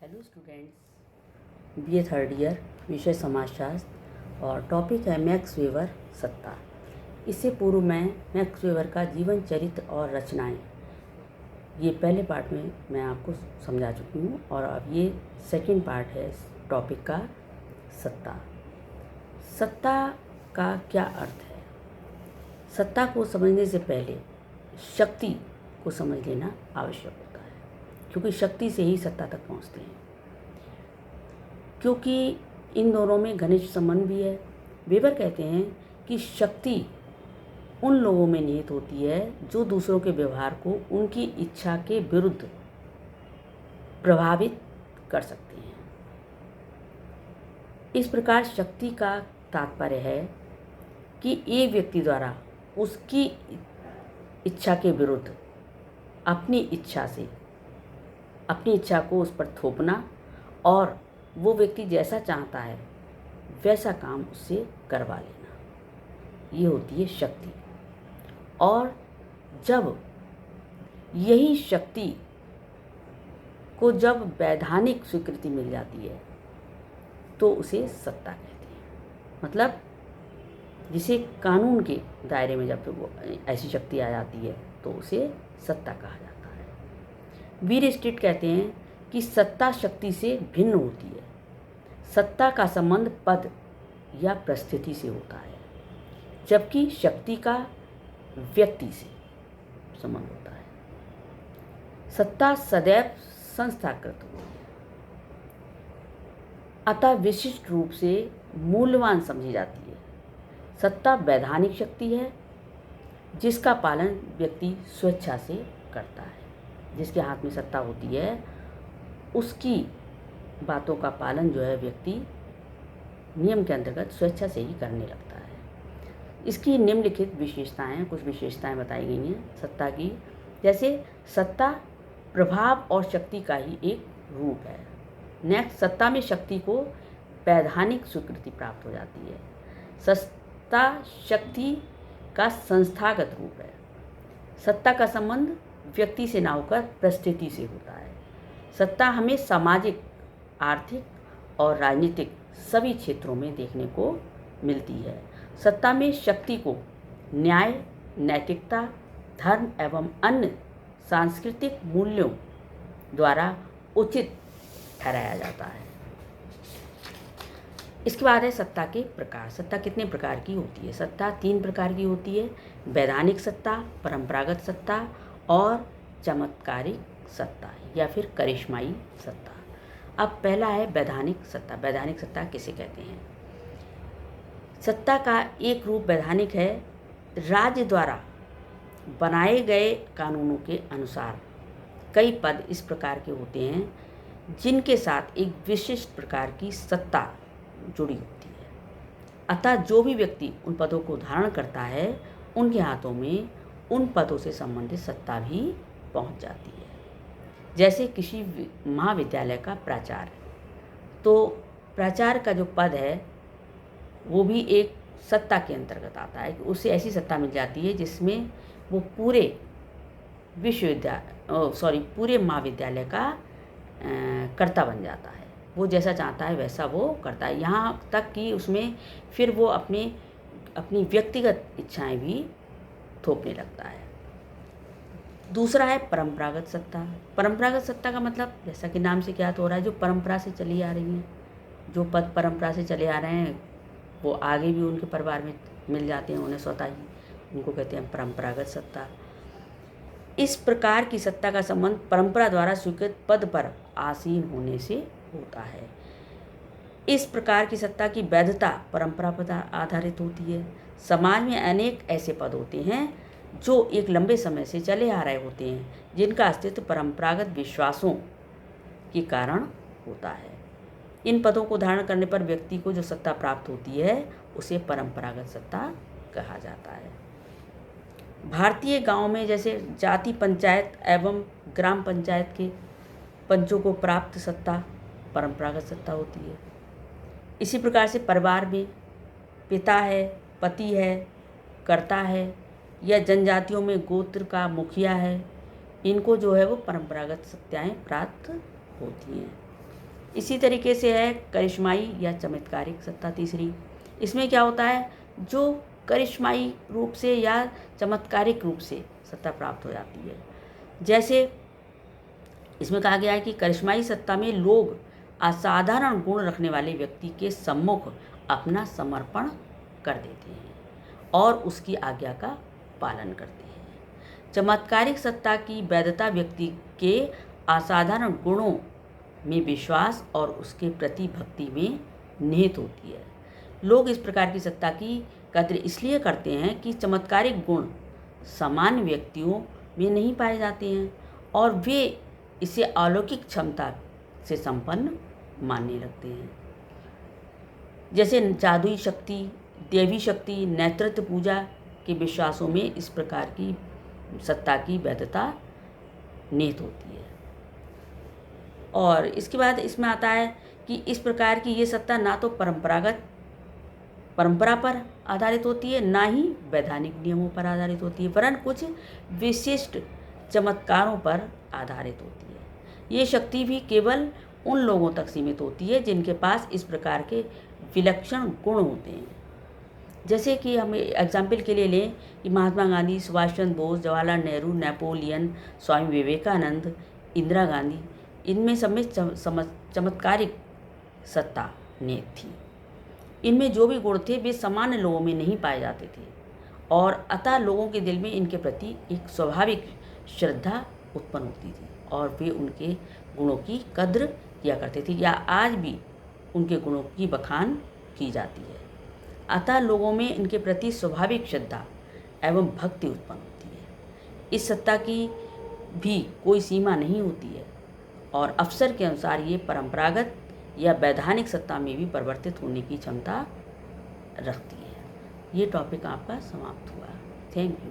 Hello students, BA third year, विषय समाजशास्त्र और टॉपिक है मैक्स वेबर सत्ता। इससे पूर्व मैक्स वेबर का जीवन चरित्र और रचनाएं, ये पहले पार्ट में मैं आपको समझा चुकी हूँ और अब ये सेकंड पार्ट है इस टॉपिक का, सत्ता। सत्ता का क्या अर्थ है? सत्ता को समझने से पहले शक्ति को समझ लेना आवश्यक होता है, क्योंकि शक्ति से ही सत्ता तक पहुंचते हैं। क्योंकि इन दोनों में घनिष्ठ संबंध भी है। वेबर कहते हैं कि शक्ति उन लोगों में निहित होती है जो दूसरों के व्यवहार को उनकी इच्छा के विरुद्ध प्रभावित कर सकते हैं। इस प्रकार शक्ति का तात्पर्य है कि एक व्यक्ति द्वारा उसकी इच्छा के विरुद्ध अपनी इच्छा को उस पर थोपना और वो व्यक्ति जैसा चाहता है वैसा काम उससे करवा लेना, ये होती है शक्ति। और जब यही शक्ति को जब वैधानिक स्वीकृति मिल जाती है तो उसे सत्ता कहते हैं। मतलब जिसे कानून के दायरे में जब वो ऐसी शक्ति आ जाती है तो उसे सत्ता कहा जाता है। वीर स्ट्रीट कहते हैं कि सत्ता शक्ति से भिन्न होती है। सत्ता का संबंध पद या परिस्थिति से होता है, जबकि शक्ति का व्यक्ति से संबंध होता है। सत्ता सदैव संस्थाकृत होती है, अतः विशिष्ट रूप से मूल्यवान समझी जाती है। सत्ता वैधानिक शक्ति है जिसका पालन व्यक्ति स्वेच्छा से करता है। जिसके हाथ में सत्ता होती है उसकी बातों का पालन जो है व्यक्ति नियम के अंतर्गत स्वेच्छा से ही करने लगता है। इसकी निम्नलिखित विशेषताएं, कुछ विशेषताएं बताई गई हैं सत्ता की। जैसे सत्ता प्रभाव और शक्ति का ही एक रूप है। नेक्स्ट, सत्ता में शक्ति को वैधानिक स्वीकृति प्राप्त हो जाती है। सत्ता शक्ति का संस्थागत रूप है। सत्ता का संबंध व्यक्ति से ना होकर परिस्थिति से होता है। सत्ता हमें सामाजिक, आर्थिक और राजनीतिक सभी क्षेत्रों में देखने को मिलती है। सत्ता में शक्ति को न्याय, नैतिकता, धर्म एवं अन्य सांस्कृतिक मूल्यों द्वारा उचित ठहराया जाता है। इसके बाद है सत्ता के प्रकार। सत्ता कितने प्रकार की होती है? सत्ता 3 प्रकार की होती है: वैधानिक सत्ता, परंपरागत सत्ता और चमत्कारिक सत्ता या फिर करिश्माई सत्ता। अब पहला है वैधानिक सत्ता। वैधानिक सत्ता किसे कहते हैं? सत्ता का एक रूप वैधानिक है। राज्य द्वारा बनाए गए कानूनों के अनुसार कई पद इस प्रकार के होते हैं जिनके साथ एक विशिष्ट प्रकार की सत्ता जुड़ी होती है। अतः जो भी व्यक्ति उन पदों को धारण करता है उनके हाथों में उन पदों से संबंधित सत्ता भी पहुंच जाती है। जैसे किसी महाविद्यालय का प्राचार्य, तो प्राचार्य का जो पद है वो भी एक सत्ता के अंतर्गत आता है। उसे ऐसी सत्ता मिल जाती है जिसमें वो पूरे पूरे महाविद्यालय का कर्ता बन जाता है। वो जैसा चाहता है वैसा वो करता है, यहाँ तक कि उसमें फिर वो अपनी व्यक्तिगत इच्छाएं भी थोपने लगता है। दूसरा है परंपरागत सत्ता। परंपरागत सत्ता का मतलब, जैसा कि नाम से ज्ञात हो रहा है, जो परंपरा से चली आ रही हैं, जो पद परंपरा से चले आ रहे हैं वो आगे भी उनके परिवार में मिल जाते हैं उन्हें स्वतः ही, उनको कहते हैं परंपरागत सत्ता। इस प्रकार की सत्ता का संबंध परंपरा द्वारा स्वीकृत पद पर आसीन होने से होता है। इस प्रकार की सत्ता की वैधता परंपरा पर आधारित होती है। समाज में अनेक ऐसे पद होते हैं जो एक लंबे समय से चले आ रहे होते हैं, जिनका अस्तित्व परंपरागत विश्वासों के कारण होता है। इन पदों को धारण करने पर व्यक्ति को जो सत्ता प्राप्त होती है उसे परंपरागत सत्ता कहा जाता है। भारतीय गांव में जैसे जाति पंचायत एवं ग्राम पंचायत के पंचों को प्राप्त सत्ता परंपरागत सत्ता होती है। इसी प्रकार से परिवार में पिता है, पति है, कर्ता है, या जनजातियों में गोत्र का मुखिया है, इनको जो है वो परंपरागत सत्ताएं प्राप्त होती हैं। इसी तरीके से है करिश्माई या चमत्कारिक सत्ता तीसरी। इसमें क्या होता है, जो करिश्माई रूप से या चमत्कारिक रूप से सत्ता प्राप्त हो जाती है। जैसे इसमें कहा गया है कि करिश्माई सत्ता में लोग असाधारण गुण रखने वाले व्यक्ति के सम्मुख अपना समर्पण कर देते हैं और उसकी आज्ञा का पालन करते हैं। चमत्कारिक सत्ता की वैधता व्यक्ति के असाधारण गुणों में विश्वास और उसके प्रति भक्ति में निहित होती है। लोग इस प्रकार की सत्ता की कद्र इसलिए करते हैं कि चमत्कारिक गुण सामान्य व्यक्तियों में नहीं पाए जाते हैं और वे इसे अलौकिक क्षमता से संपन्न मानने लगते हैं। जैसे जादुई शक्ति, देवी शक्ति, नेतृत्व पूजा के विश्वासों में इस प्रकार की सत्ता की वैधता निहित होती है। और इसके बाद इसमें आता है कि इस प्रकार की ये सत्ता ना तो परंपरा पर आधारित होती है, ना ही वैधानिक नियमों पर आधारित होती है, वरन कुछ विशिष्ट चमत्कारों पर आधारित होती है। ये शक्ति भी केवल उन लोगों तक सीमित होती है जिनके पास इस प्रकार के विलक्षण गुण होते हैं। जैसे कि हम एग्जाम्पल के लिए लें कि महात्मा गांधी, सुभाष चंद्र बोस, जवाहरलाल नेहरू, नेपोलियन, स्वामी विवेकानंद, इंदिरा गांधी, इनमें सब में चमत्कारिक सत्ता निहित थी। इनमें जो भी गुण थे वे सामान्य लोगों में नहीं पाए जाते थे और अतः लोगों के दिल में इनके प्रति एक स्वाभाविक श्रद्धा उत्पन्न होती थी और वे उनके गुणों की कद्र किया करते थे या आज भी उनके गुणों की बखान की जाती है। अतः लोगों में इनके प्रति स्वाभाविक श्रद्धा एवं भक्ति उत्पन्न होती है। इस सत्ता की भी कोई सीमा नहीं होती है और अवसर के अनुसार ये परंपरागत या वैधानिक सत्ता में भी परिवर्तित होने की क्षमता रखती है। ये टॉपिक आपका समाप्त हुआ। Thank you.